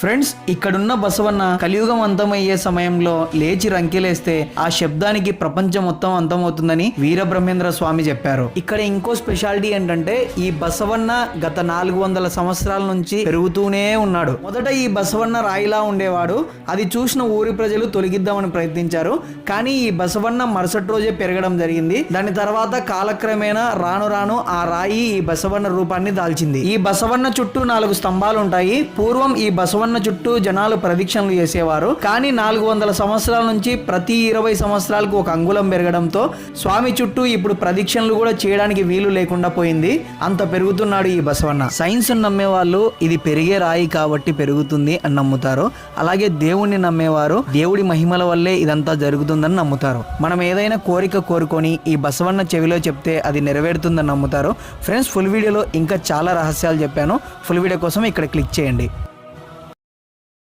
Friends, ఇక్కడున్న బసవన్న కలియుగం అంతమయ్యే సమయంలో లేచి రంకెలేస్తే ఆ శబ్దానికి ప్రపంచం మొత్తం అంతమవుతుందని వీరబ్రహ్మేంద్ర స్వామి చెప్పారు. ఇక్కడ ఇంకో స్పెషాలిటీ ఏంటంటే ఈ బసవన్న గత 400 సంవత్సరాల నుంచి పెరుగుతూనే ఉన్నాడు. మొదట ఈ బసవన్న రాయిలా ఉండేవాడు. అది చూసిన ఊరి ప్రజలు తొలగిద్దామని ప్రయత్నించారు. కానీ ఈ బసవన్న మరుసటి రోజే పెరగడం జరిగింది. దాని తర్వాత కాలక్రమేణా రాను రాను ఆ రాయి ఈ బసవన్న రూపాన్ని దాల్చింది. ఈ బసవన్న చుట్టూ 4 స్తంభాలు ఉంటాయి. పూర్వం ఈ బసవన్న చుట్టూ జనాలు ప్రదక్షిణలు చేసేవారు. కానీ 400 సంవత్సరాల నుంచి ప్రతి 20 సంవత్సరాలకు ఒక అంగుళం పెరగడంతో స్వామి చుట్టూ ఇప్పుడు ప్రదక్షిణలు కూడా చేయడానికి వీలు లేకుండా పోయింది. అంత పెరుగుతున్నాడు ఈ బసవన్న. సైన్స్ నమ్మే వాళ్ళు ఇది పెరిగే రాయి కాబట్టి పెరుగుతుంది అని నమ్ముతారు. అలాగే దేవుణ్ణి నమ్మేవారు దేవుడి మహిమల వల్లే ఇదంతా జరుగుతుందని నమ్ముతారు. మనం ఏదైనా కోరిక కోరుకొని ఈ బసవన్న చెవిలో చెప్తే అది నెరవేరుతుందని నమ్ముతారు. ఫ్రెండ్స్, ఫుల్ వీడియోలో ఇంకా చాలా రహస్యాలు చెప్పాను. ఫుల్ వీడియో కోసం ఇక్కడ క్లిక్ చేయండి.